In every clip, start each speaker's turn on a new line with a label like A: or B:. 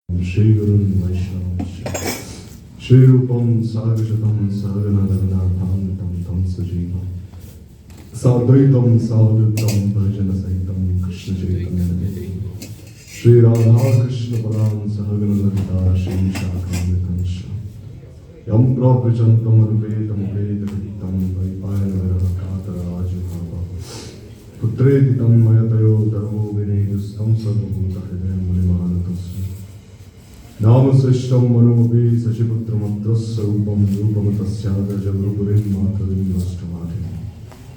A: Shri Guru Vaishnava Shri Rupam Sarvashatam Sarvanadaganatham Tam Tam Sajivam Sadvaitam Sadhutam Bhajana Saitam Krishna Chaitanya Shri Radha Krishna Param Sahaganalita Shri Shakhamitansha Yam Prabhachantam Anupetam Vedavitam Vaipayana Katara Ajahava Putretitam Mayatayo Dharmo Vinedustam Sarvabhuta Hridayam Mulimanatasya Nama Srishtam Manumapi Sachiputram Atrasarupam Rupamatasya Jagrupurim Matharim Vastamati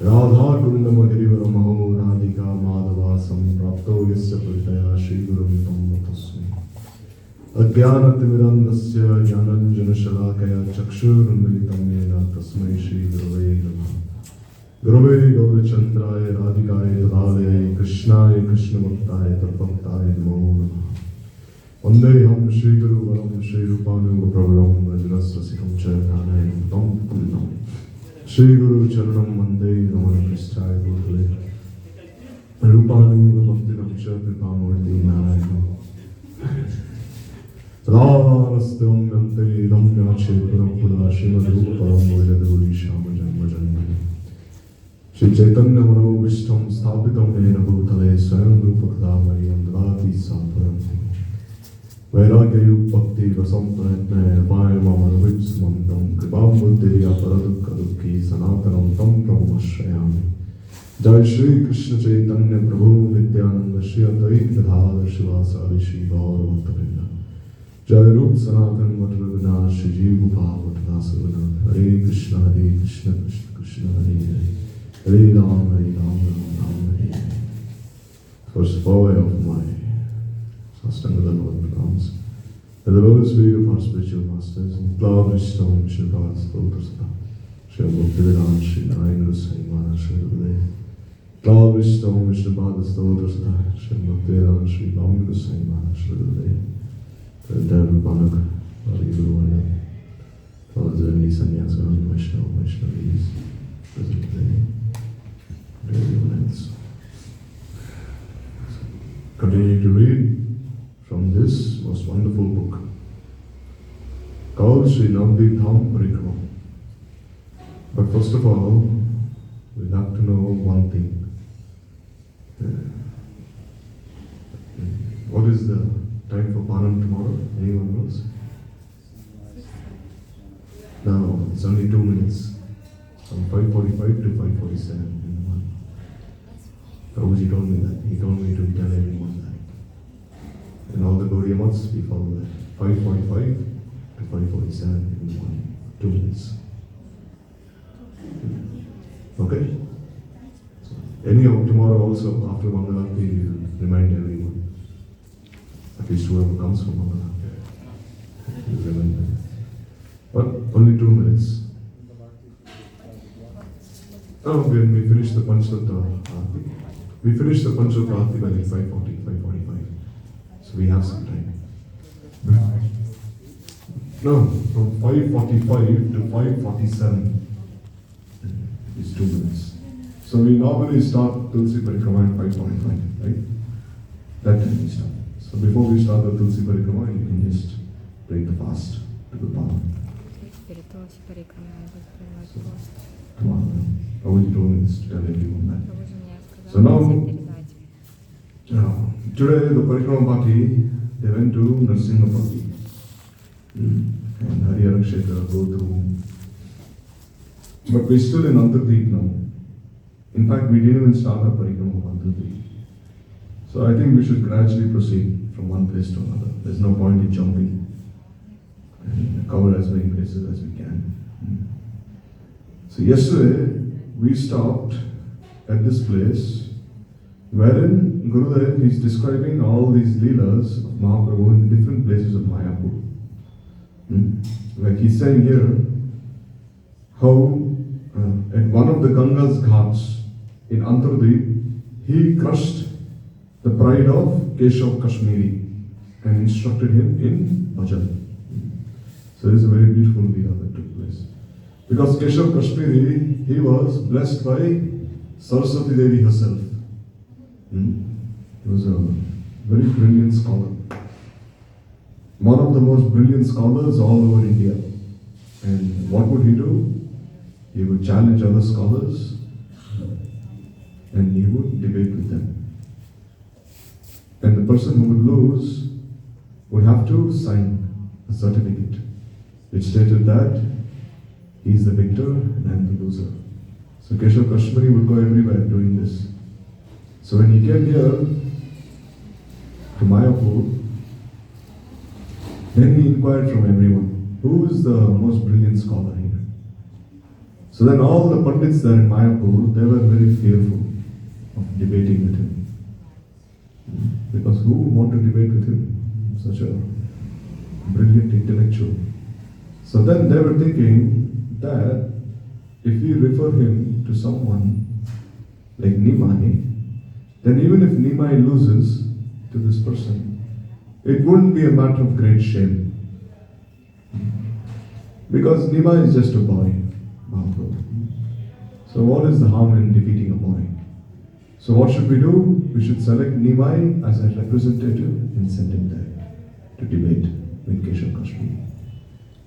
A: Radha Kundama Girivaram Aho Radhika Madhavasam Prapto Yasya Puritaya Shri Gurum Tam Matasmi Adhyanatimidandasya Jnananjana Shalakaya Chakshurunmilitam Yena Tasmai Shri Gurave Namaha Gurave Gaurachandraya Radhikaya Tadalaya Krishnaya Krishna Bhaktaya Tadbhaktaya Namo Namaha Vandeham Shri Guru Varam Shri Rupanu Pravaram Vajanasrasikam Charanayam Tam Tam Shri Guru Charanam Vande Namah Krishtaya Bhutale Rupanu Bhaktinam Kripamurti Narayana Radhanastam Yante Idam Yache Puram Puna Srimad Rupa Param Vajaduri Shama Janma Janmani Shri Chaitanya Mano Vishtam Sthapitam Nena Bhutale Swayam Rupa Kadavayam Dvati Samparanti Vairagya Bhakti Rasam Pranatna Vayamam Anuvipsumam Kripam Buddhya Paradukka Dukhi Sanatanam Tam Prabhumashrayami Jai Shri Krishna Chaitanya Prabhu Nityananda Shri Advaita Gadadhar Shivasari Shri Gaura Bhaktavrinda Jai Rup Sanatan Vatravina Shri Jiva Bhavatvasavana Hare Krishna Krishna Krishna Hare Hare Hare Ram Ram Hare Hare. First boy of my Sastanga the Lord becomes the lowest way of our spiritual masters and Lord Vishnu Shri Bhagavad Gita Shri Bhaktivedanta Shri Narayana Sai Maharaj Shri Guru Lord Vishnu Shri Bhagavad Gita Shri Bhaktivedanta Shri Narayana Sai Maharaj Shri Guru the Devil Panak Hari Guru Lord Zerni Sannyasa Vishnu Vaishnavis present today and everyone else. Continue to read from this most wonderful book called Sri Navadvip Dham Parikrama. But first of all, we have to know one thing. What is the time for Panam tomorrow? Anyone knows? No, it's only 2 minutes. From 5:45 to 5:47 in the morning. Prabhuji told me that. He told me to tell everyone that. And all the Gaudiya Maths, we follow that. 5:45 to 5:47 in the morning. 2 minutes. Okay? So, anyhow, tomorrow also, after Mangalarti, we will remind everyone. At least whoever comes from Mangalarti. We will remind them. But only 2 minutes. Oh, when we finish the Panchatattva Aarti. We finish the Panchatattva Aarti by like 5:40, 5:45. So we have some time. No, from 5:45 to 5:47 is 2 minutes. So we normally start Tulsi Parikrama at 5:45, right? That time we start. So before we start the Tulsi Parikrama, you can just break the fast to the Panam. Come on, Prabhuji told me this to tell everyone that. So now, today the Parikrama party, they went to Narsinghapati. And Harihara Kshetra go through. But we're still in Antardeep now. In fact, we didn't even start the Parikrama of Antardeep. So I think we should gradually proceed from one place to another. There's no point in jumping. And cover as many places as we can. So yesterday, we stopped at this place wherein Gurudev is describing all these leelas of Mahaprabhu in the different places of Mayapur. Like he's saying here, how at one of the Ganga's ghats in Antardeep, he crushed the pride of Keshav Kashmiri and instructed him in bhajan. So this is a very beautiful leela that took place. Because Keshav Kashmiri, he was blessed by Saraswati Devi herself. He was a very brilliant scholar. one of the most brilliant scholars all over India. And what would he do? He would challenge other scholars and he would debate with them. And the person who would lose would have to sign a certificate which stated that he is the victor and I am the loser. So Keshav Kashmiri would go everywhere doing this. So when he came here to Mayapur, then he inquired from everyone, who is the most brilliant scholar here? So then all the Pandits there in Mayapur, they were very fearful of debating with him. Because who would want to debate with him? Such a brilliant intellectual. So then they were thinking that if we refer him to someone like Nimai, then even if Nimai loses to this person, it wouldn't be a matter of great shame. Because Nimai is just a boy, Mahaprabhu. So what is the harm in defeating a boy? So what should we do? We should select Nimai as a representative and send him there to debate with Keshav Kashmiri.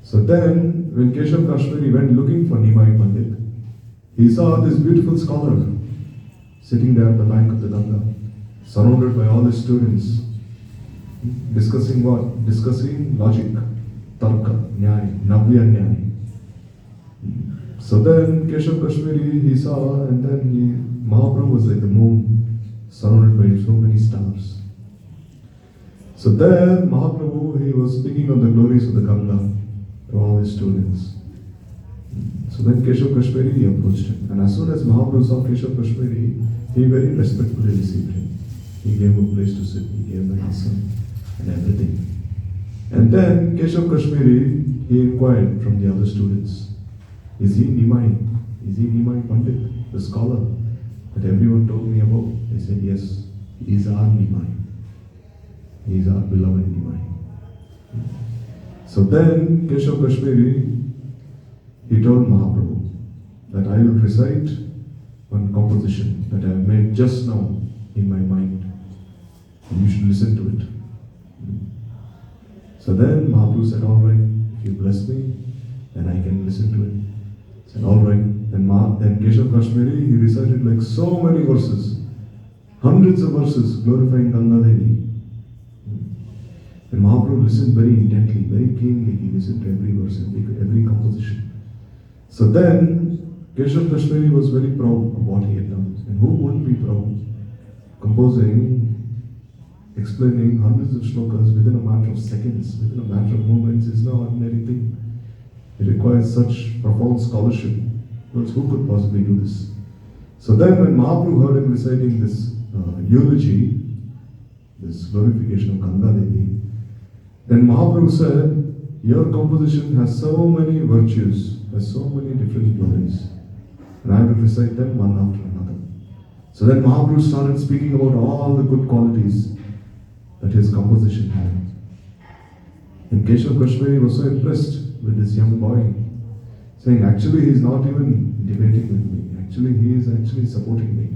A: So then, when Keshav Kashmiri went looking for Nimai Pandit, he saw this beautiful scholar sitting there at the bank of the Ganga, surrounded by all his students, discussing what? Discussing logic, tarka, nyaya, navya nyaya. So then Keshav Kashmiri he saw, and then Mahaprabhu was like the moon, surrounded by so many stars. So there Mahaprabhu he was speaking of the glories of the Ganga to all his students. So then Keshav Kashmiri he approached him, and as soon as Mahaprabhu saw Keshav Kashmiri, he very respectfully received him. He gave him a place to sit, he gave him an asana and everything. And then Keshav Kashmiri he inquired from the other students, is he Nimai? Is he Nimai Pandit, the scholar that everyone told me about? They said, yes, he is our Nimai. He is our beloved Nimai. So then Keshav Kashmiri, he told Mahaprabhu that I will recite one composition that I have made just now in my mind. And you should listen to it. So then Mahaprabhu said, all right, if you bless me, then I can listen to it. He said, all right. Then Keshav Kashmiri, he recited like so many verses, hundreds of verses glorifying Ganga Devi. And Mahaprabhu listened very intently, very keenly. He listened to every verse, every composition. So then Keshav Kashmiri was very proud of what he had done. And who wouldn't be proud? Composing, explaining hundreds of shlokas within a matter of seconds, within a matter of moments is no ordinary thing. It requires such profound scholarship. Who could possibly do this? So then when Mahaprabhu heard him reciting this eulogy, this glorification of Ganga Devi, then Mahaprabhu said, your composition has so many virtues, has so many different glories, and I will recite them one after another. So then Mahaprabhu started speaking about all the good qualities that his composition had. And Keshav Kashmiri was so impressed with this young boy, saying, actually he is not even debating with me, actually he is actually supporting me.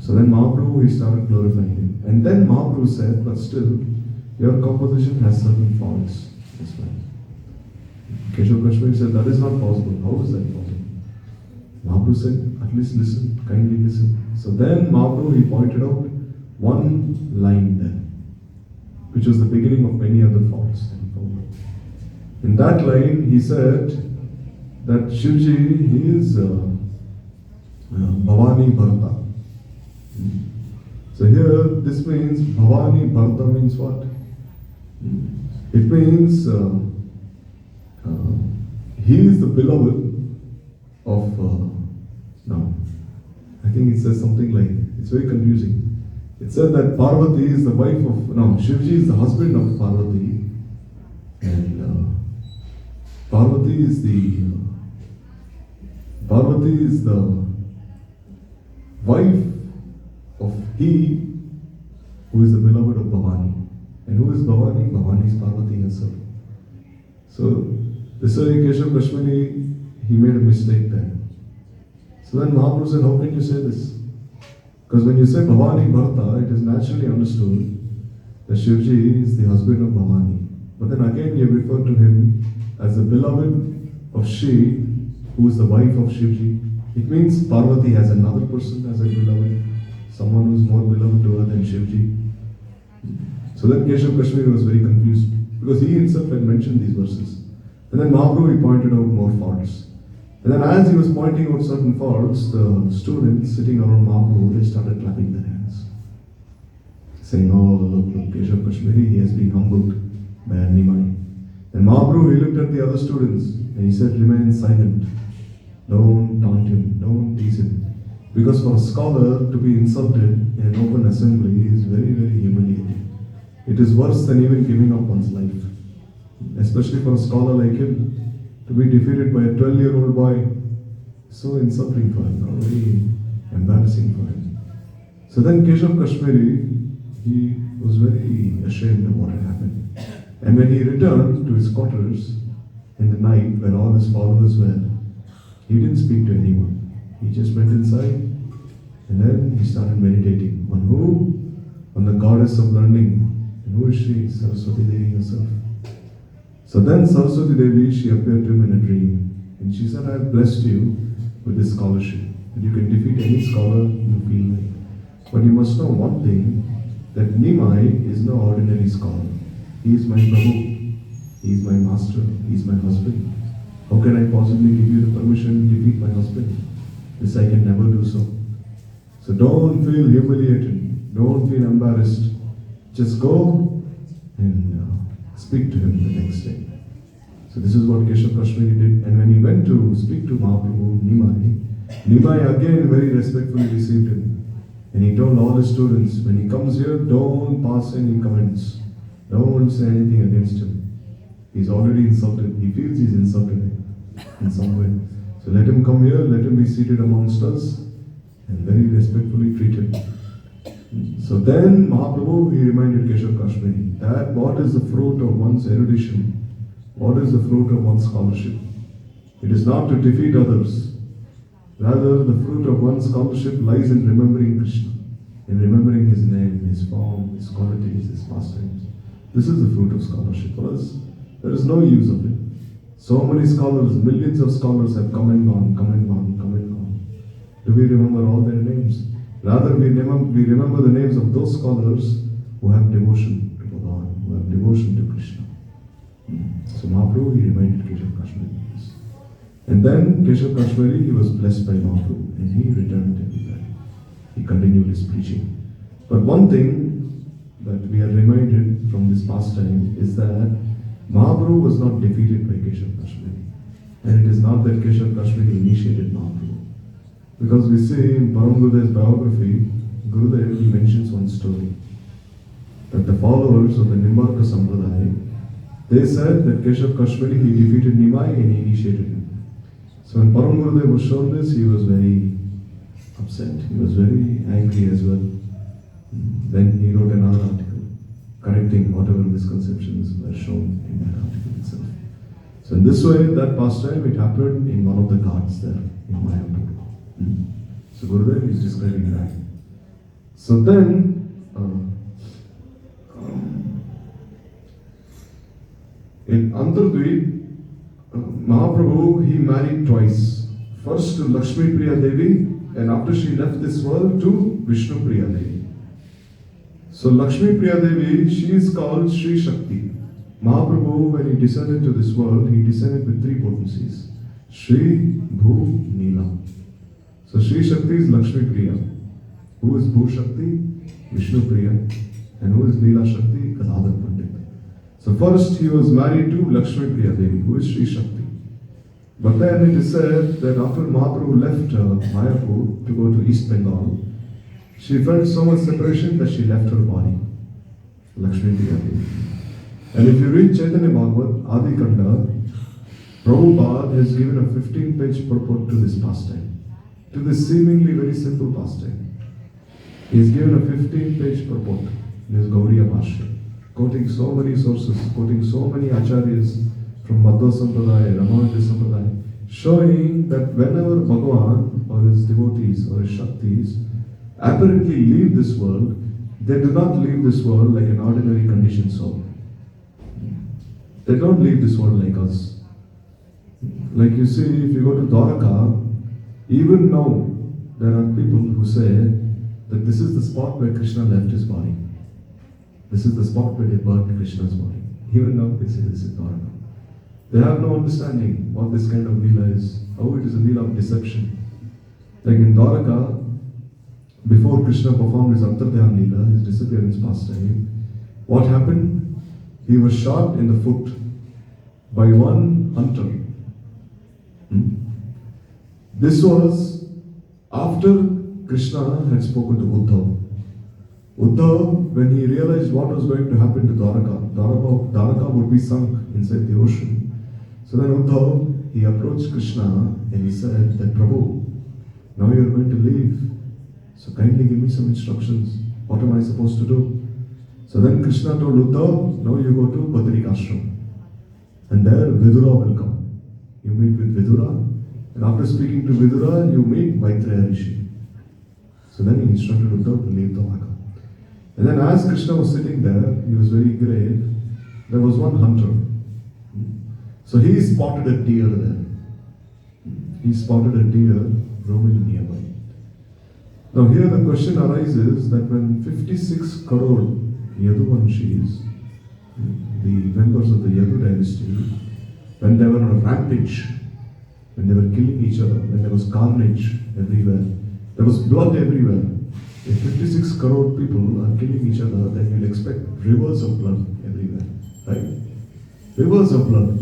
A: So then Mahaprabhu, he started glorifying him. And then Mahaprabhu said, but still, your composition has certain faults. That's right. Keshav Kashmiri said, that is not possible. How is that possible? Mahaprabhu said, at least listen, kindly listen. So then Mahaprabhu, he pointed out one line there, which was the beginning of many other faults that he found out. In that line, he said that Shivji, he is Bhavani Bharata. So here, this means, Bhavani Bharata means what? It means he is the beloved of, now, I think it says something like, it's very confusing. It said that Parvati is the wife of, no, Shivji is the husband of Parvati, and Parvati is the wife of he who is the beloved of Bhavani. And who is Bhavani? Bhavani is Parvati herself. So, this way Keshav Kashmiri, he made a mistake there. So then Mahaprabhu said, how can you say this? Because when you say Bhavani Bharata, it is naturally understood that Shivji is the husband of Bhavani. But then again you refer to him as the beloved of Shri, who is the wife of Shivji. It means Parvati has another person as a beloved, someone who is more beloved to her than Shivji. So then Keshav Kashmiri was very confused because he himself had mentioned these verses. And then Mahaprabhu, he pointed out more faults. And then as he was pointing out certain faults, the students sitting around Mahaprabhu, they started clapping their hands, saying, oh, look, Keshav Kashmiri, he has been humbled by Nimai. And Mahaprabhu, he looked at the other students and he said, remain silent. Don't taunt him, don't tease him. Because for a scholar to be insulted in an open assembly is very, very humiliating. It is worse than even giving up one's life. Especially for a scholar like him, to be defeated by a 12-year-old boy, so insulting for him, very embarrassing for him. So then Keshav Kashmiri, he was very ashamed of what had happened. And when he returned to his quarters in the night where all his followers were, he didn't speak to anyone. He just went inside and then he started meditating. On who? On the goddess of learning. And who is she? Saraswati Devi herself. So then Saraswati Devi, she appeared to him in a dream. And she said, I have blessed you with this scholarship. And you can defeat any scholar you feel like. But you must know one thing, that Nimai is no ordinary scholar. He is my Prabhu. He is my master. He is my husband. How can I possibly give you the permission to defeat my husband? This I can never do so. So don't feel humiliated. Don't feel embarrassed. Just go and speak to him the next day. So this is what Keshav Kashmiri did. And when he went to speak to Mahaprabhu, Nimai again very respectfully received him. And he told all his students, when he comes here, don't pass any comments. Don't say anything against him. He's already insulted. He feels he's insulted in some way. So let him come here, let him be seated amongst us, and very respectfully treat him. So then Mahaprabhu, he reminded Keshav Kashmiri that what is the fruit of one's erudition? What is the fruit of one's scholarship? It is not to defeat others. Rather, the fruit of one's scholarship lies in remembering Krishna, in remembering his name, his form, his qualities, his pastimes. This is the fruit of scholarship. For us, there is no use of it. So many scholars, millions of scholars have come and gone, come and gone, come and gone. Do we remember all their names? Rather, we remember the names of those scholars who have devotion to Bhagavan, who have devotion to Krishna. So Mahaprabhu, he reminded Keshav Kashmiri this. And then Keshav Kashmiri, he was blessed by Mahaprabhu and he returned everywhere. He continued his preaching. But one thing that we are reminded from this pastime is that Mahaprabhu was not defeated by Keshav Kashmiri. And it is not that Keshav Kashmiri initiated Mahaprabhu. Because we see in Param Gurudev's biography, Gurudev, he mentions one story. That the followers of the Nimbarka Sampradaya, they said that Keshav Kashmiri, he defeated Nimai and he initiated him. So when Param Gurudev was shown this, he was very upset. He was very angry as well. Then he wrote another article, correcting whatever misconceptions were shown in that article itself. So in this way, that pastime, it happened in one of the ghats there in Mayapur. So Gurudev is describing that. So then, in Antardweep, Mahaprabhu, he married twice. First to Lakshmi Priya Devi, and after she left this world, to Vishnu Priya Devi. So Lakshmi Priya Devi, she is called Sri Shakti. Mahaprabhu, when he descended to this world, he descended with three potencies: Shri, Bhu, Neela. So Sri Shakti is Lakshmi Priya. Who is Bhu Shakti? Vishnu Priya. And who is Neela Shakti? Gadadhar Pandit. So first he was married to Lakshmi Priya Devi, who is Sri Shakti. But then it is said that after Mahaprabhu left Mayapur to go to East Bengal, she felt so much separation that she left her body, Lakshmi Priya Devi. And if you read Chaitanya Bhagavat, Adi Kanda, Prabhupada has given a 15-page purport to this pastime, to this seemingly very simple pastime. He has given a 15-page purport in his Gauriya Bhashya, quoting so many sources, quoting so many acharyas from Madhva Sampradaya, Ramanuja Sampradaya, showing that whenever Bhagavan or his devotees or his Shaktis apparently leave this world, they do not leave this world like an ordinary conditioned soul. They don't leave this world like us. Like you see, if you go to Dwaraka, even now there are people who say that this is the spot where Krishna left his body. This is the spot where they burned Krishna's body. Even now they say this is Dwaraka. They have no understanding what this kind of Leela is, how it is a Leela of deception. Like in Dwaraka, before Krishna performed his Antardhyan Leela, his disappearance pastime, what happened? He was shot in the foot by one hunter. This was after Krishna had spoken to Uddhav. Uddhav, when he realized what was going to happen to Dwaraka would be sunk inside the ocean. So then Uddhav, he approached Krishna and he said that, Prabhu, now you are going to leave. So kindly give me some instructions. What am I supposed to do? So then Krishna told Uddhav, now you go to Badrika Ashram. And there Vidura will come. You meet with Vidura. And after speaking to Vidura, you meet Maitreya Rishi. So then he instructed Uddhav to leave Dwaraka. And then as Krishna was sitting there, he was very grave, there was one hunter. So he spotted a deer there. He spotted a deer roaming nearby. Now here the question arises that when 56 crore Yaduvanshis, the members of the Yadu dynasty, when they were on a rampage, when they were killing each other, when there was carnage everywhere, there was blood everywhere. If 56 crore people are killing each other, then you'll expect rivers of blood everywhere, right? Rivers of blood,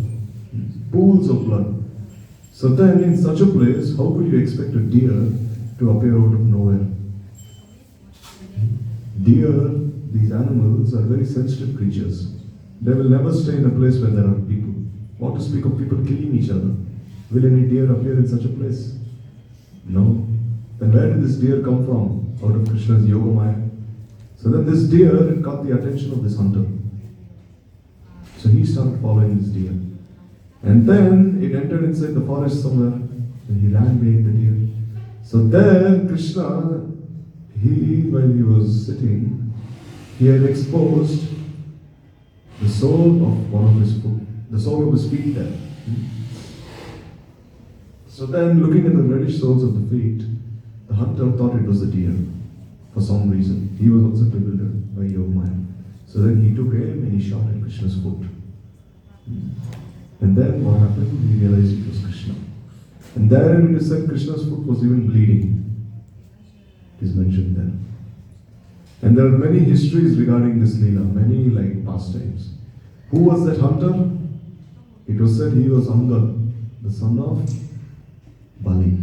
A: pools of blood. So then in such a place, how could you expect a deer to appear out of nowhere? Deer, these animals are very sensitive creatures. They will never stay in a place where there are people. What to speak of people killing each other? Will any deer appear in such a place? No. Then where did this deer come from? Out of Krishna's Yoga Maya. So then this deer caught the attention of this hunter. So he started following this deer. And then it entered inside the forest somewhere and he ran behind the deer. So there Krishna, while he was sitting, he had exposed the sole of one of his foot, the sole of his feet there. So then looking at the reddish soles of the feet, the hunter thought it was a deer for some reason. He was also bewildered by Yoga Maya. So then he took aim and he shot at Krishna's foot. And then what happened? He realized it was Krishna. And therein it is said Krishna's foot was even bleeding. It is mentioned there. And there are many histories regarding this Leela, many like pastimes. Who was that hunter? It was said he was Angad, the son of Bali,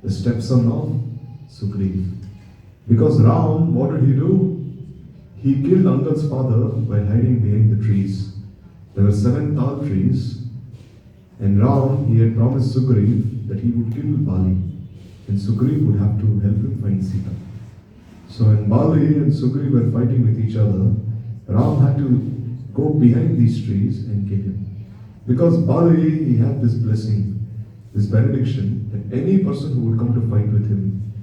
A: the stepson of Sugriv. Because Ram, what did he do? He killed Angad's father by hiding behind the trees. There were 7 tal trees, and Ram, he had promised Sugriv that he would kill Bali, and Sugriv would have to help him find Sita. So when Bali and Sugriv were fighting with each other, Ram had to go behind these trees and kill him. Because Bali, he had this blessing, this benediction, that any person who would come to fight with him,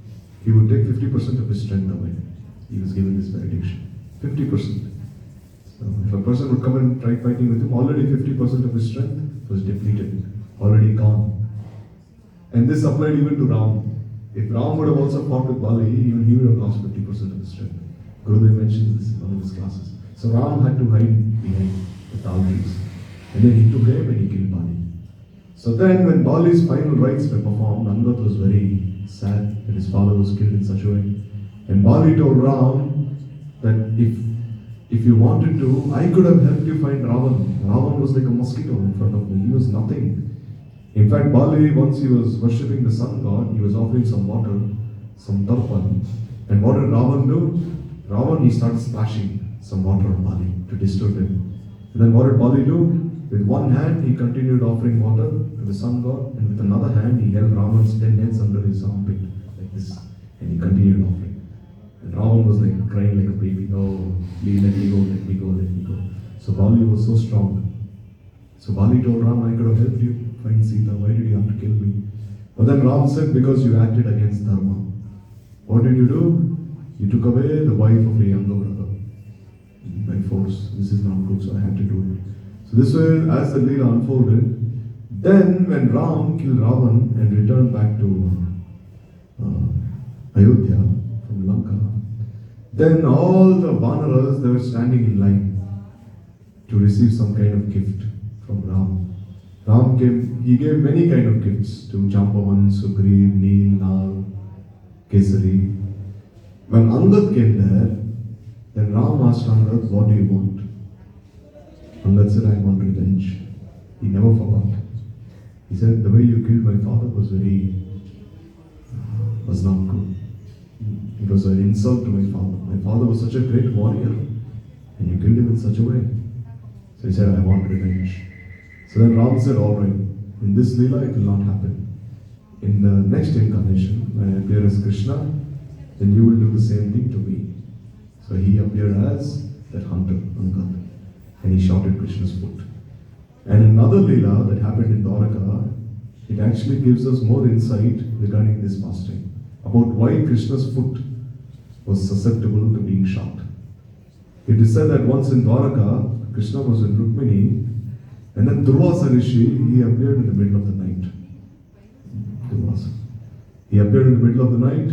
A: he would take 50% of his strength away. He was given this benediction. 50%. So if a person would come and try fighting with him, already 50% of his strength was depleted, already gone. And this applied even to Ram. If Ram would have also fought with Bali, even he would have lost 50% of his strength. Gurudev mentioned this in one of his classes. So Ram had to hide behind the tal trees. And then he took aim and he killed Bali. So then when Bali's final rites were performed, Angad was very sad that his father was killed in such a way. And Bali told Ram that if you wanted to, I could have helped you find Ravan. Ravan was like a mosquito in front of me. He was nothing. In fact, Bali, once he was worshipping the sun god, he was offering some water, some tarpan. And what did Ravan do? Ravan, he started splashing some water on Bali to disturb him. And then what did Bali do? With one hand, he continued offering water to the sun god, and with another hand, he held Ravan's 10 heads under his armpit, like this, and he continued offering. And Ravan was like crying like a baby. Oh, please let me go, let me go, let me go. So Bali was so strong. So Bali told Ram, I could have helped you find Sita. Why did you have to kill me? But then Ram said, because you acted against Dharma. What did you do? You took away the wife of a younger brother by force. This is not good, so I had to do it. So this way, as the Leela unfolded, then when Ram killed Ravan and returned back to Ayodhya from Lanka, then all the Vanaras, they were standing in line to receive some kind of gift from Ram. Ram came, he gave many kind of gifts to Jambavan, Sugriv, Neel, Nal, Kesari. When Angad came there, then Ram asked Angad, what do you want? Angad said, I want revenge. He never forgot. He said, the way you killed my father was not good. It was an insult to my father. My father was such a great warrior, and you killed him in such a way. So he said, I want revenge. So then Ram said, all right, in this Leela it will not happen. In the next incarnation, when I appear as Krishna, then you will do the same thing to me. So he appeared as that hunter, Angad, and he shot at Krishna's foot. And another Leela that happened in Dwaraka, it actually gives us more insight regarding this fasting, about why Krishna's foot was susceptible to being shot. It is said that once in Dwaraka, Krishna was with Rukmini, and then Durvasa Rishi, he appeared in the middle of the night. Durvasa. He appeared in the middle of the night,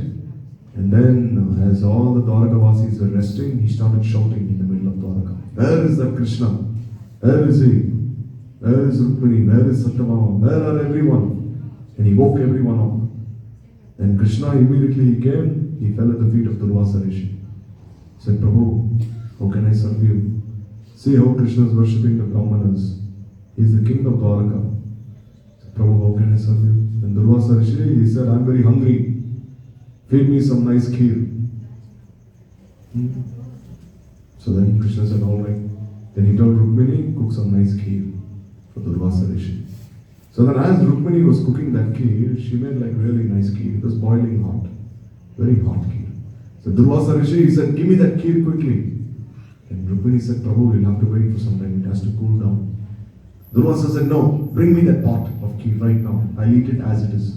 A: and then as all the Dwarkavasis were resting, he started shouting in the middle of Dwaraka, where is that Krishna? Where is he? Where is Rukmini? Where is Satyabhama? Where are everyone? And he woke everyone up. And Krishna immediately he came, he fell at the feet of Durvasa Rishi. He said, Prabhu, how can I serve you? See how Krishna is worshipping the Brahmanas. He is the king of Dwaraka. He said, Prabhu, how can I serve you? Then Durvasa Rishi, he said, I'm very hungry. Feed me some nice kheer. So then Krishna said, all right. Then he told Rukmini, cook some nice kheer for Durvasa Rishi. So then as Rukmini was cooking that kheer, she made like really nice kheer. It was boiling hot. Very hot kheer. So Durvasa Rishi, he said, give me that kheer quickly. And Rukmini said, Prabhu, we'll have to wait for some time. It has to cool down. Durvasa said, no, bring me that pot of kheer right now. I'll eat it as it is.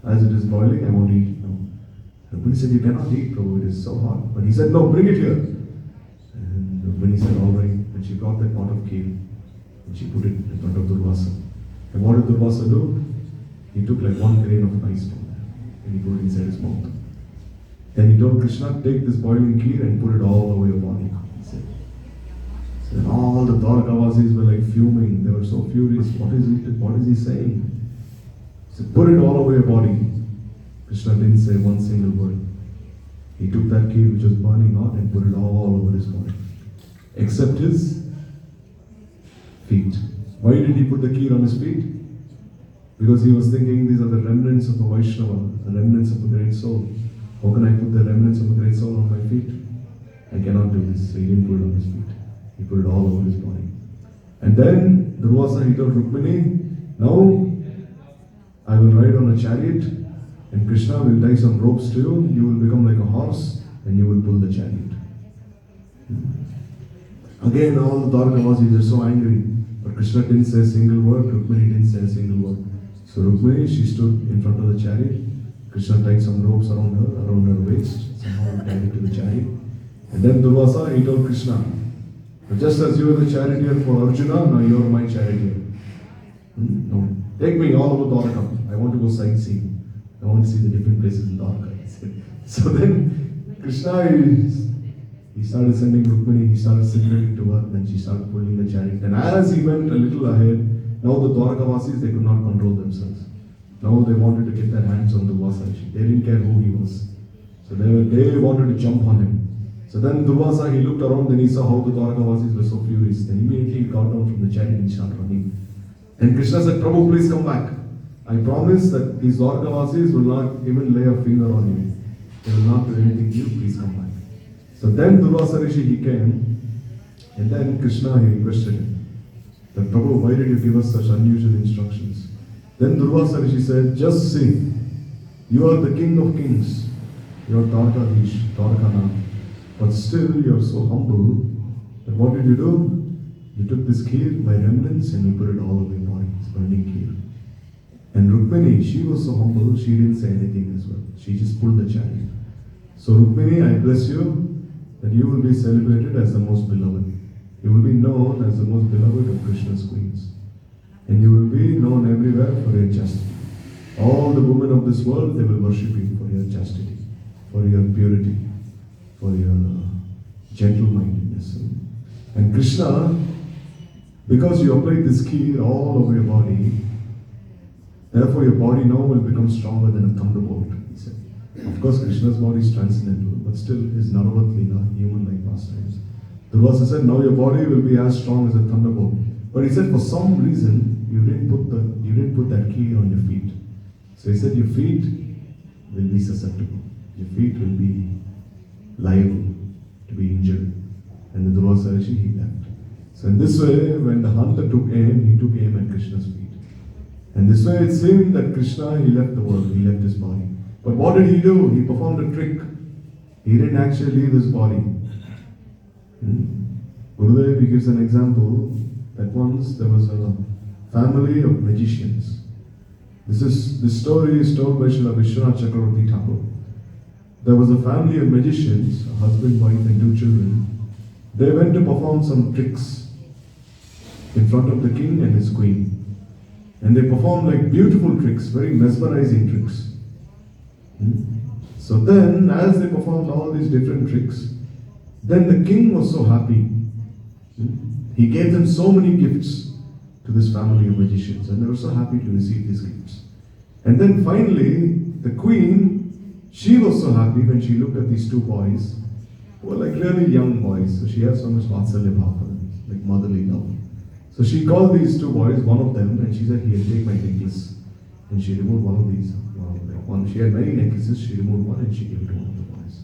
A: As it is boiling, I won't eat it now. Rukmini said, you cannot eat, Prabhu, it is so hot. But he said, no, bring it here. And Rukmini said, all right. And she brought that pot of kheer and she put it in front of Durvasa. And what did Durvasa do? He took like one grain of rice from there and he put it inside his mouth. Then he told Krishna, take this boiling kheer and put it all over your body. He said. So then all the Dwarkavasis were like fuming. They were so furious. What is he saying? He said, put it all over your body. Krishna didn't say one single word. He took that kheer which was burning hot and put it all over his body. Except his feet. Why did he put the kheer on his feet? Because he was thinking these are the remnants of a Vaishnava, the remnants of a great soul. How can I put the remnants of a great soul on my feet? I cannot do this. So he didn't put it on his feet. He put it all over his body. And then Durvasa, he told Rukmini, now I will ride on a chariot and Krishna will tie some ropes to you. You will become like a horse and you will pull the chariot. Again, all the Dwarkavasis are so angry. But Krishna didn't say a single word. Rukmini didn't say a single word. So Rukmini, she stood in front of the chariot. Krishna tied some ropes around her waist. Somehow he tied it to the chariot. And then Durvasa, he told Krishna, just as you were the charioteer for Arjuna, now you are my charioteer. No. Take me all over Dwarka. I want to go sightseeing. I want to see the different places in Dwarka. So then Krishna, he started sending Rukmini, he started signaling to her, then she started pulling the chariot. And as he went a little ahead, now the Dwarkavasis, they could not control themselves. Now they wanted to get their hands on Durvasa. They didn't care who he was. So they wanted to jump on him. So then Durvasa, he looked around, then he saw how the Dwarkavasis were so furious. Then immediately he got down from the chariot and started running. And Krishna said, Prabhu, please come back. I promise that these Dwarkavasis will not even lay a finger on you. They will not do anything to you, please come back. So then Durvasa Rishi, he came, and then Krishna, he requested him, that Prabhu, why did you give us such unusual instructions? Then Durvasa Rishi said, just see, you are the king of kings, you are Dwarkadish, Dwarkanath, but still you are so humble, that what did you do? You took this kheer by remnants and you put it all over your body, it's burning kheer. And Rukmini, she was so humble, she didn't say anything as well. She just pulled the chariot. So Rukmini, I bless you, that you will be celebrated as the most beloved. You will be known as the most beloved of Krishna's queens. And you will be known everywhere for your chastity. All the women of this world, they will worship you for your chastity, for your purity, for your gentle-mindedness. And Krishna, because you applied this key all over your body, therefore your body now will become stronger than a thunderbolt, he said. Of course, Krishna's body is transcendental, but still is Naravat Leela, human-like pastimes. Durvasa said, now your body will be as strong as a thunderbolt. But he said, for some reason, you didn't put that key on your feet. So he said, your feet will be susceptible. Your feet will be liable to be injured. And the Durvasa Rishi, he left. So in this way, when the hunter took aim, he took aim at Krishna's feet. And this way it seemed that Krishna, he left the world, he left his body. But what did he do? He performed a trick. He didn't actually leave his body. Gurudev, he gives an example that once there was a family of magicians. This story is told by Srila Vishwanath Chakravarti Thakur. There was a family of magicians, a husband, wife and 2 children. They went to perform some tricks in front of the king and his queen. And they performed like beautiful tricks, very mesmerizing tricks. So then, as they performed all these different tricks, then the king was so happy. He gave them so many gifts to this family of magicians, and they were so happy to receive these gifts. And then finally, the queen, she was so happy when she looked at these 2 boys, who were like really young boys. So she had so much vatsalya bhava for them, like motherly love. So she called these 2 boys, one of them, and she said, here, take my necklace. And she removed one of these. She had many necklaces, she removed one and she gave it to one of the boys.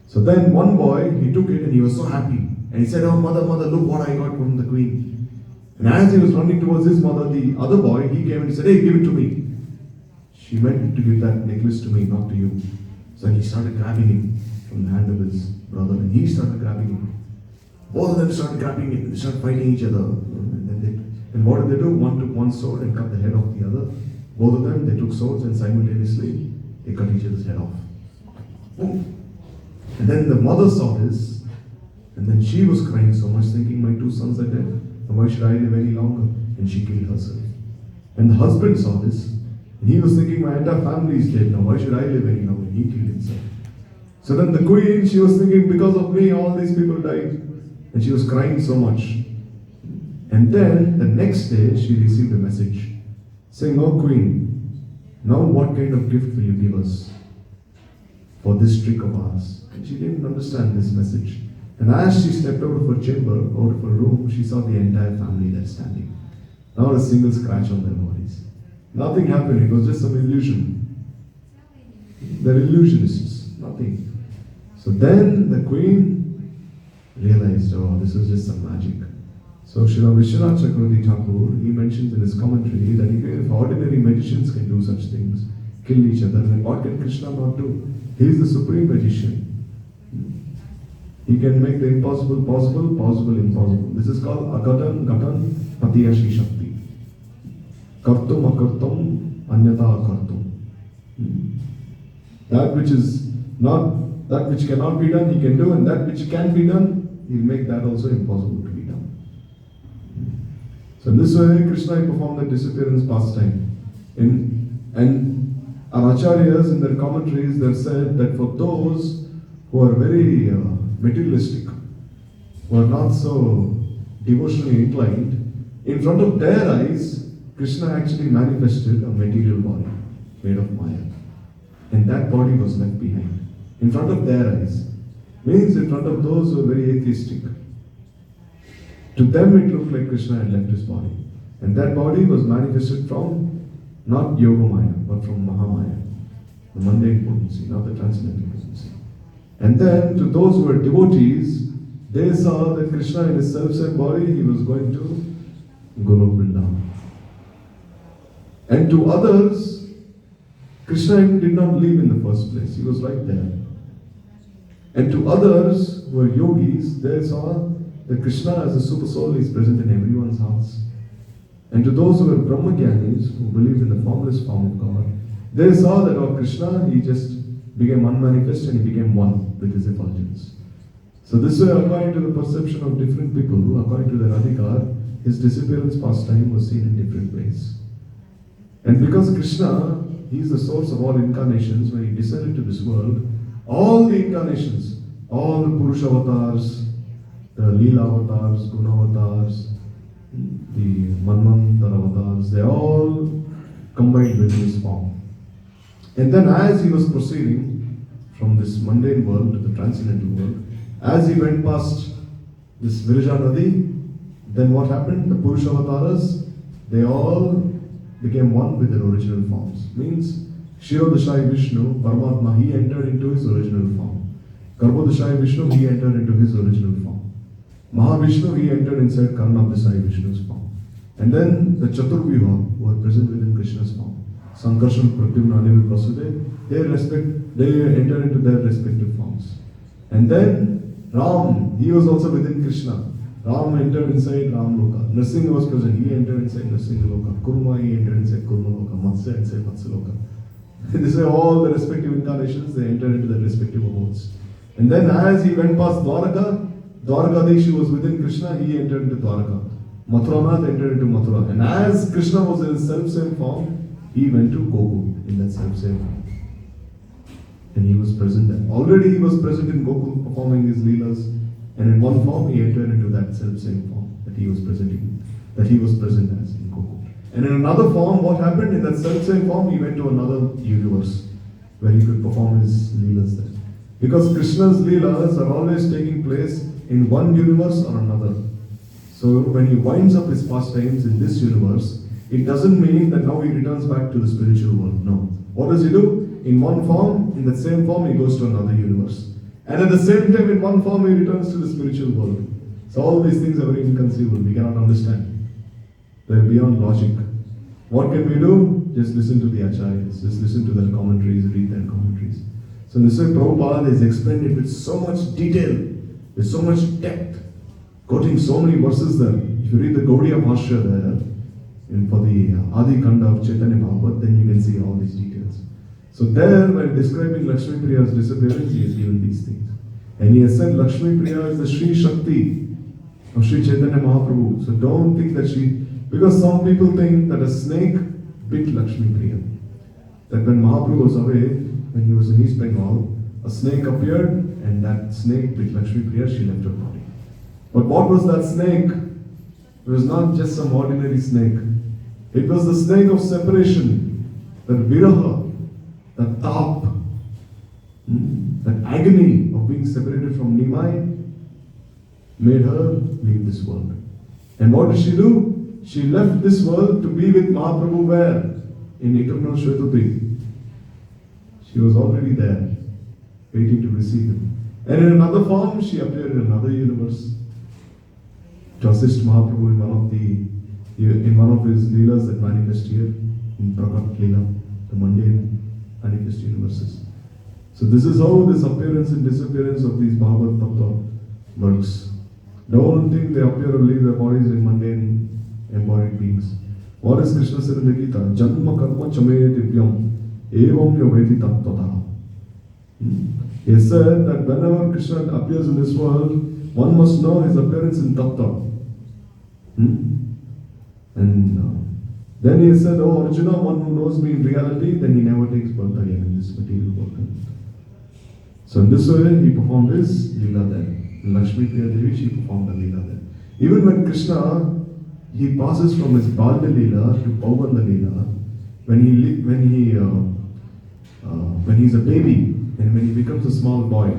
A: So then one boy, he took it and he was so happy. And he said, oh mother, look what I got from the queen. And as he was running towards his mother, the other boy, he came and he said, hey, give it to me. She meant to give that necklace to me, not to you. So he started grabbing him from the hand of his brother, and he started grabbing him. Both of them started grabbing it, and they started fighting each other. And what did they do? One took one sword and cut the head off the other. Both of them, they took swords and simultaneously, they cut each other's head off. Boom. And then the mother saw this, and then she was crying so much, thinking, my 2 sons are dead, and why should I live any longer? And she killed herself. And the husband saw this, and he was thinking, my entire family is dead now, why should I live any longer? And he killed himself. So then the queen, she was thinking, because of me, all these people died. And she was crying so much. And then the next day, she received a message saying, oh queen, now what kind of gift will you give us for this trick of ours? And she didn't understand this message. And as she stepped out of her chamber, out of her room, she saw the entire family there standing. Not a single scratch on their bodies. Nothing happened, it was just some illusion. They're illusionists, nothing. So then the queen realized, oh, this is just some magic. So Srila Vishwanath Chakravarti Thakur, he mentions in his commentary that even if ordinary magicians can do such things, kill each other, then what can Krishna not do? He is the supreme magician. He can make the impossible possible, possible impossible. This is called Agatan Gatan Patiyashi Shakti. Kartum Akartum Anyata Akartum. That which cannot be done, he can do, and that which can be done, he'll make that also impossible to be done. So in this way, Krishna performed the disappearance pastime. And our acharyas in their commentaries, they said that for those who are very materialistic, who are not so devotionally inclined, in front of their eyes, Krishna actually manifested a material body made of Maya. And that body was left behind. In front of their eyes. Means in front of those who are very atheistic. To them it looked like Krishna had left his body. And that body was manifested from not Yoga Maya, but from Mahamaya. The mundane potency, not the transcendental potency. And then to those who were devotees, they saw that Krishna in his self-same body, he was going to Golok Vrindavan. And to others, Krishna did not leave in the first place. He was right there. And to others who were yogis, they saw that Krishna as a super soul is present in everyone's hearts. And to those who were Brahmagyanis, who believed in the formless form of God, they saw that Krishna, he just became unmanifest and he became one with his effulgence. So this way, according to the perception of different people, according to their adhikar, his disappearance pastime was seen in different ways. And because Krishna, he is the source of all incarnations, when he descended to this world, all the incarnations, all the Purusha avatars, the Leela avatars, Guna avatars, the Manvantar avatars, they all combined within his form. And then as he was proceeding from this mundane world to the transcendental world, as he went past this Virja Nadi, then what happened? The Purusha avatars, they all became one with their original forms. Means, Kshirodashai Vishnu, Paramatma, he entered into his original form. Garbhodashai Vishnu, he entered into his original form. Mahavishnu, he entered inside Karnabdashai Vishnu's form. And then the Chaturvyuha, who are present within Krishna's form. Sankarshan, Pradyumna, Anirudh, Vasudeva, they entered into their respective forms. And then Ram, he was also within Krishna. Ram entered inside Ram Loka. Nrsimha was present, he entered inside Nrsimha Loka. Kurma, he entered inside Kurma Loka. Matsya inside Matsya Loka. This way all the respective incarnations, they entered into their respective abodes. And then as he went past Dwaraka, Dwarakadesh was within Krishna, he entered into Dwaraka. Mathuranath entered into Mathura. And as Krishna was in his self-same form, he went to Gokul in that self-same form. And he was present there. Already he was present in Gokul performing his leelas. And in one form, he entered into that self-same form that he was present as in Gokul. And in another form, what happened? In that self-same form, he went to another universe where he could perform his leelas there. Because Krishna's leelas are always taking place in one universe or another. So when he winds up his pastimes in this universe, it doesn't mean that now he returns back to the spiritual world. No. What does he do? In one form, in that same form, he goes to another universe. And at the same time, in one form, he returns to the spiritual world. So all these things are very inconceivable. We cannot understand. They're beyond logic. What can we do? Just listen to the acharyas. Just listen to their commentaries, read their commentaries. So in this way, Prabhupada has explained it with so much detail, with so much depth, quoting so many verses there. If you read the Gaudiya Bhashya there, and for the Adi Kanda of Chaitanya Bhagavat, then you can see all these details. So there, when describing Lakshmi Priya's disappearance, he has given these things. And he has said Lakshmi Priya is the Sri Shakti of Sri Chaitanya Mahaprabhu. So don't think that because some people think that a snake bit Lakshmi Priya. That when Mahaprabhu was away, when he was in East Bengal, a snake appeared and that snake bit Lakshmi Priya, she left her body. But what was that snake? It was not just some ordinary snake. It was the snake of separation, that viraha, that tap, that agony of being separated from Nimai made her leave this world. And what did she do? She left this world to be with Mahaprabhu where? In eternal Shvetadvip. She was already there, waiting to receive him. And in another form, she appeared in another universe to assist Mahaprabhu in one of his leelas that manifest here, in Prakat Leela, the mundane manifest universes. So this is how this appearance and disappearance of these Bhagavad Tattva works. Don't think they appear or leave their bodies in mundane embodied beings. What does Krishna said in the Gita? Janma karma chame divyam evam yoveti tattvatah. He said that whenever Krishna appears in this world, one must know his appearance in tattva. And then he said, oh Arjuna, one who knows me in reality, then he never takes birth again in this material world. So in this way, he performed his Leela there. In Lakshmi Priya Devi, she performed the Leela there. Even when Krishna, he passes from his Balya Leela to Pauvanda Leela, when he's a baby and when he becomes a small boy,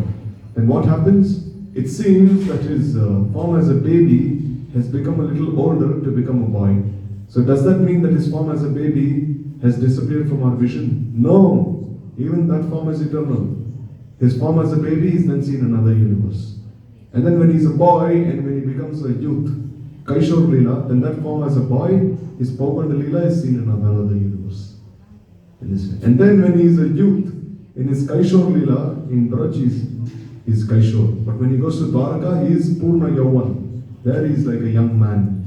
A: then what happens? It seems that his form as a baby has become a little older to become a boy. So does that mean that his form as a baby has disappeared from our vision? No, even that form is eternal. His form as a baby is then seen in another universe. And then when he's a boy and when he becomes a youth, Kaishor Leela, then that form as a boy, his Paupanda Leela is seen in another universe. And then when he is a youth, in his Kaishor Leela, in Braj he's Kaishor. But when he goes to Dwaraka, he is Purna Yauvan. There he is like a young man.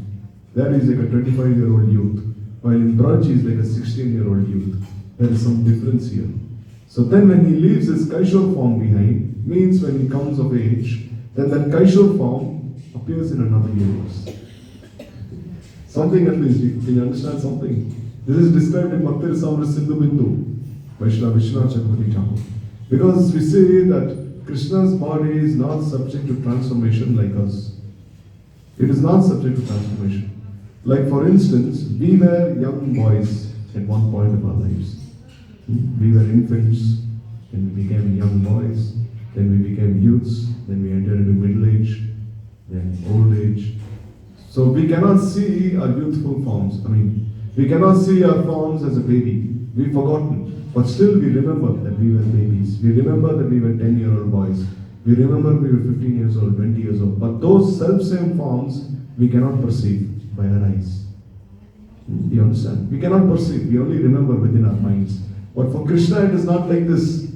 A: There he is like a 25-year-old youth. While in Braj he is like a 16-year-old youth. There is some difference here. So then when he leaves his Kaishor form behind, means when he comes of age, then that Kaishore form appears in another universe. Something at least, can you understand something? This is described in Bhakti Rasamrita Sindhu Bindu, Vaishnava Vishwanath Chakravarti Thakur. Because we say that Krishna's body is not subject to transformation like us. It is not subject to transformation. Like for instance, we were young boys at one point of our lives. We were infants, then we became young boys, then we became youths, then we entered into middle age, then old age. So we cannot see our youthful forms. We cannot see our forms as a baby. We've forgotten. But still we remember that we were babies. We remember that we were 10-year-old boys. We remember we were 15 years old, 20 years old. But those self-same forms we cannot perceive by our eyes. You understand? We cannot perceive. We only remember within our minds. But for Krishna it is not like this.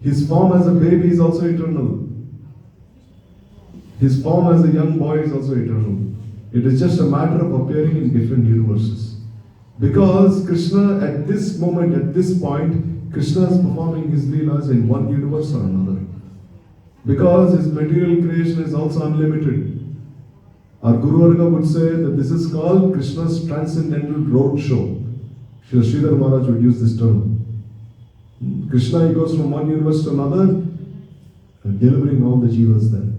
A: His form as a baby is also eternal. His form as a young boy is also eternal. It is just a matter of appearing in different universes. Because Krishna at this moment, at this point, Krishna is performing his leelas in one universe or another. Because his material creation is also unlimited. Our Guru Varga would say that this is called Krishna's transcendental road show. Sridhar Maharaj would use this term. Krishna, he goes from one universe to another, delivering all the jivas there.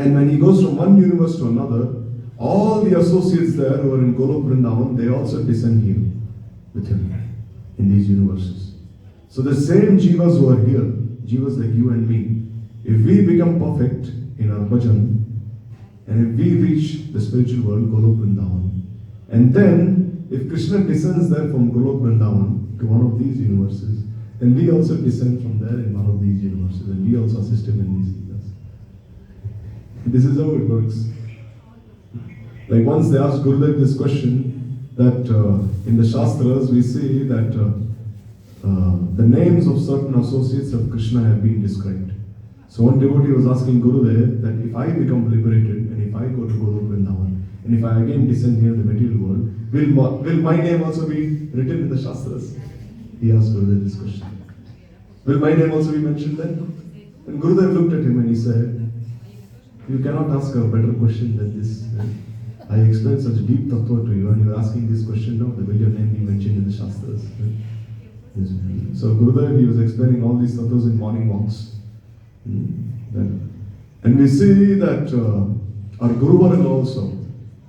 A: And when he goes from one universe to another, all the associates there who are in Golok Vrindavan, they also descend here with him in these universes. So the same jivas who are here, jivas like you and me, if we become perfect in our bhajan, and if we reach the spiritual world, Golok Vrindavan, and then if Krishna descends there from Golok Vrindavan to one of these universes, then we also descend from there in one of these universes, and we also assist him in these leelas. This is how it works. Like once they asked Gurudev this question, that in the Shastras we see that the names of certain associates of Krishna have been described. So one devotee was asking Gurudev that if I become liberated and if I go to Golok Vrindavan and if I again descend here in the material world, will my name also be written in the Shastras? He asked Gurudev this question. Will my name also be mentioned then? And Gurudev looked at him and he said, you cannot ask a better question than this. I explained such a deep tattva to you and you are asking this question now, will your name be mentioned in the Shastras? So Gurudev, he was explaining all these tattvas in morning walks. And we see that our Guru Varga also,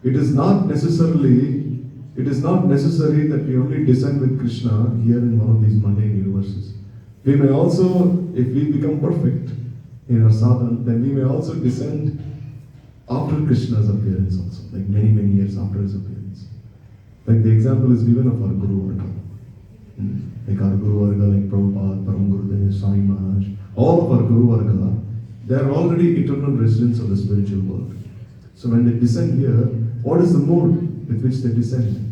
A: it is not necessary that we only descend with Krishna here in one of these mundane universes. We may also, if we become perfect in our sadhana, then we may also descend after Krishna's appearance also, like many years after his appearance. Like the example is given of our Guru Varga. Like our Guru Varga, like Prabhupada, Param Gurudev, Swami Maharaj, all of our Guru Varga, they are already eternal residents of the spiritual world. So when they descend here, what is the mode with which they descend?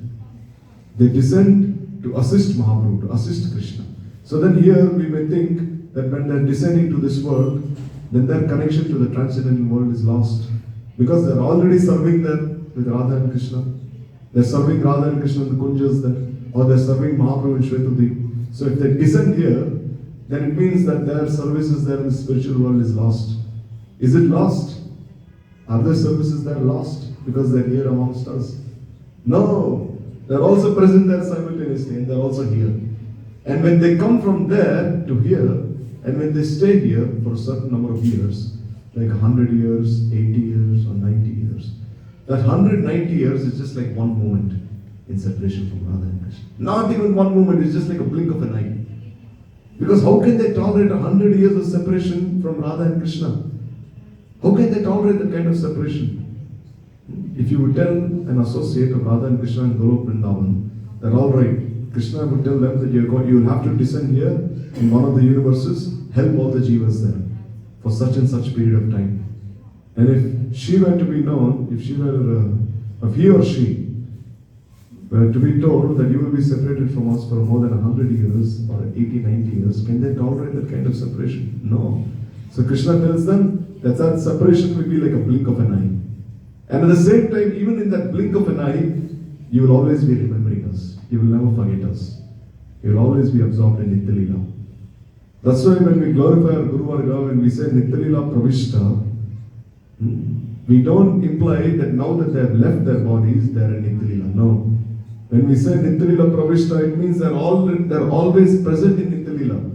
A: They descend to assist Mahaprabhu, to assist Krishna. So then here we may think that when they are descending to this world, then their connection to the transcendental world is lost. Because they are already serving there with Radha and Krishna. They are serving Radha and Krishna in the Kunjas there, or they are serving Mahaprabhu in Shvetadip. So if they descend here, then it means that their services there in the spiritual world is lost. Is it lost? Are their services there lost because they are here amongst us? No, they are also present there simultaneously and they are also here. And when they come from there to here, and when they stay here for a certain number of years, like 100 years, 80 years, or 90 years, that 190 years is just like one moment in separation from Radha and Krishna. Not even one moment, it's just like a blink of an eye. Because how can they tolerate 100 years of separation from Radha and Krishna? How can they tolerate that kind of separation? If you would tell an associate of Radha and Krishna in Golok Vrindavan that all right, Krishna would tell them that you will have to descend here in one of the universes, help all the jivas there for such and such period of time. And if she were to be known, if he or she were to be told that you will be separated from us for more than 100 years or 80, 90 years, can they tolerate that kind of separation? No. So Krishna tells them that separation will be like a blink of an eye. And at the same time, even in that blink of an eye, you will always be remembering us. You will never forget us. You will always be absorbed in Nitya Leela. That's why when we glorify our Guru Varga, when we say Nitya Leela Pravishta, We don't imply that now that they have left their bodies, they are in Nityalila. No. When we say Nityalila Pravishta, it means they're always present in Nityalila.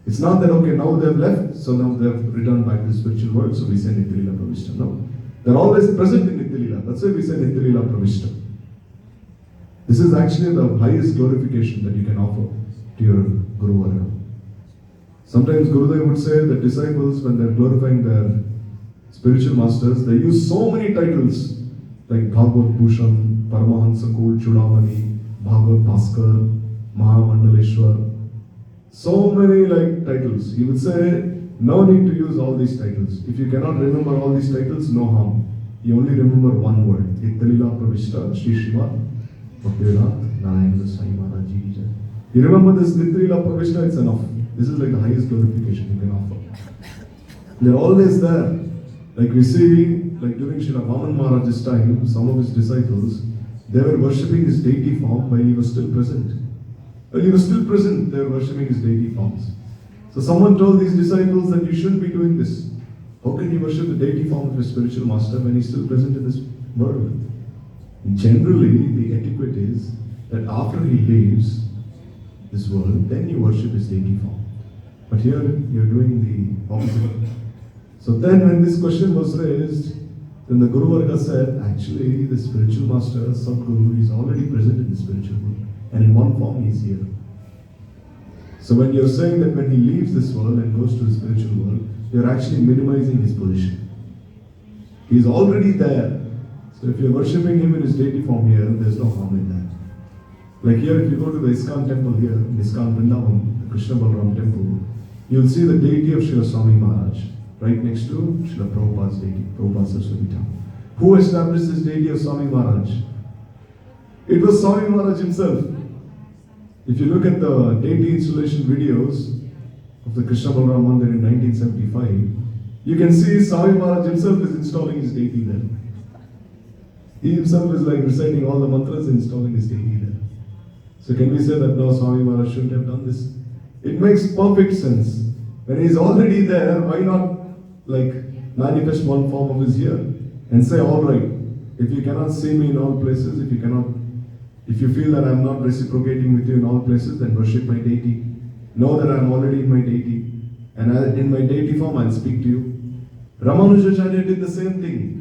A: It's not that, okay, now they have left, so now they have returned back to the spiritual world, so we say Nityalila Pravishta. No. They're always present in Nityalila. That's why we say Nityalila Pravishta. This is actually the highest glorification that you can offer to your Guru Varga. Sometimes Gurudev would say that disciples, when they're glorifying their spiritual masters, they use so many titles like Bhagavad Bhushan, Paramahansa Kul Chudamani, Bhagavad Bhaskar, Mahamandaleshwar. So many titles. He would say, no need to use all these titles. If you cannot remember all these titles, no harm. You only remember one word. Nityalila Pravishta, Shri Srimad Bhaktivedanta, Narayana Sai Maharaj Giri. You remember this Nityalila Pravishta, it's enough. This is like the highest glorification you can offer. They're always there. Like we see, like during Srila Vaman Maharaj's time, some of his disciples, they were worshipping his deity form while he was still present. While he was still present, they were worshipping his deity forms. So someone told these disciples that you shouldn't be doing this. How can you worship the deity form of your spiritual master when he's still present in this world? Generally, the etiquette is that after he leaves this world, then you worship his deity form. But here, you're doing the opposite. So then when this question was raised, then the Guru Varga said, actually, the spiritual master, Sadguru, is already present in the spiritual world. And in one form, he is here. So when you're saying that when he leaves this world and goes to the spiritual world, you're actually minimizing his position. He's already there. So if you're worshipping him in his deity form here, there's no harm in that. Like here, if you go to the ISKCON temple here, ISKCON Vrindavan, the Krishna Balaram temple, you'll see the deity of Srila Swami Maharaj, right next to Srila Prabhupada's deity, Prabhupada Saraswati Thakur. Who established this deity of Swami Maharaj? It was Swami Maharaj himself. If you look at the deity installation videos of the Krishna Balaram Mandir in 1975, you can see Swami Maharaj himself is installing his deity there. He himself is like reciting all the mantras and installing his deity there. So can we say that no, Swami Maharaj shouldn't have done this? It makes perfect sense. When he's already there, why not manifest one form of his here and say, all right, if you cannot see me in all places, if you feel that I'm not reciprocating with you in all places, then worship my deity. Know that I'm already in my deity. And in my deity form, I'll speak to you. Ramanujacharya did the same thing.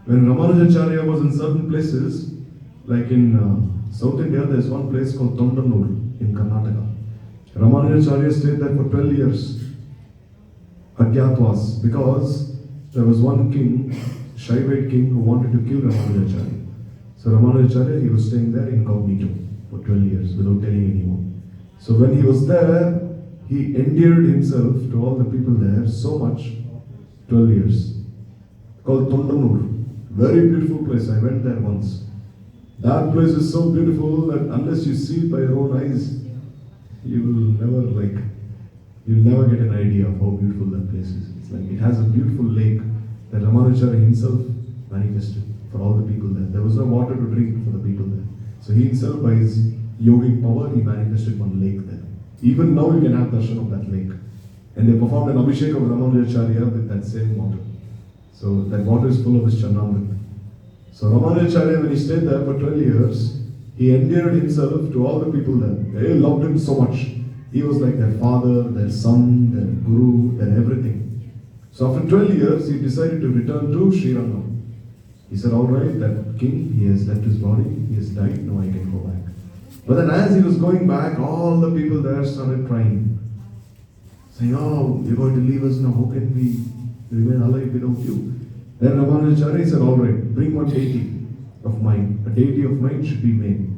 A: When Ramanujacharya was in certain places, like in South India, there's one place called Tondanur in Karnataka. Ramanujacharya stayed there for 12 years. Agyatwas, because there was one king, Shaivite king, who wanted to kill Ramanujacharya. So Ramanujacharya, he was staying there incognito for 12 years without telling anyone. So when he was there, he endeared himself to all the people there so much, 12 years. Called Tondanur. Very beautiful place. I went there once. That place is so beautiful that unless you see it by your own eyes, you'll never get an idea of how beautiful that place is. It's like it has a beautiful lake that Ramanujacharya himself manifested for all the people there. There was no water to drink for the people there. So he himself, by his yogic power, he manifested one lake there. Even now you can have darshan of that lake. And they performed an abhishek of Ramanujacharya with that same water. So that water is full of his Charnamrita. So Ramanujacharya, when he stayed there for 12 years, he endeared himself to all the people there. They loved him so much. He was like their father, their son, their guru, their everything. So after 12 years, he decided to return to Srirangam. He said, all right, that king, he has left his body, he has died, now I can go back. But then as he was going back, all the people there started crying. Saying, oh, you're going to leave us now, how can we remain alive without you? Then Ramanujacharya said, all right, bring one deity of mine. A deity of mine should be made.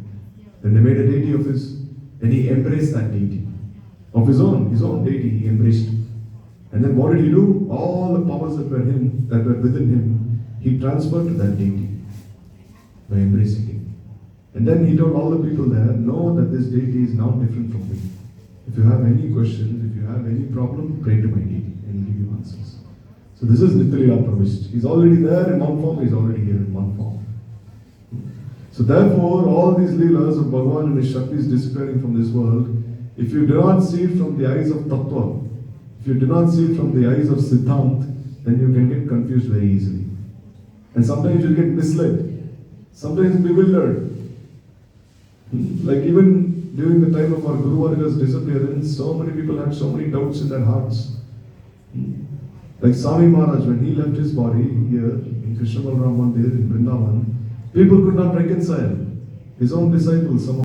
A: Then they made a deity of his, and he embraced that deity. Of his own deity, he embraced. And then what did he do? All the powers that were within him, he transferred to that deity by embracing him. And then he told all the people there, know that this deity is now different from me. If you have any questions, if you have any problem, pray to my deity and he'll give you answers. So this is Nityalila Pravishta. He's already there in one form, he's already here in one form. So therefore, all these leelas of Bhagavan and his Shaktis disappearing from this world, if you do not see it from the eyes of Tattva, if you do not see it from the eyes of Siddhant, then you can get confused very easily. And sometimes you get misled, sometimes bewildered. Like even during the time of our Guru Varga's disappearance, so many people had so many doubts in their hearts. Like Swami Maharaj, when he left his body here in Krishna Balram Mandir in Vrindavan, people could not reconcile. His own disciples, some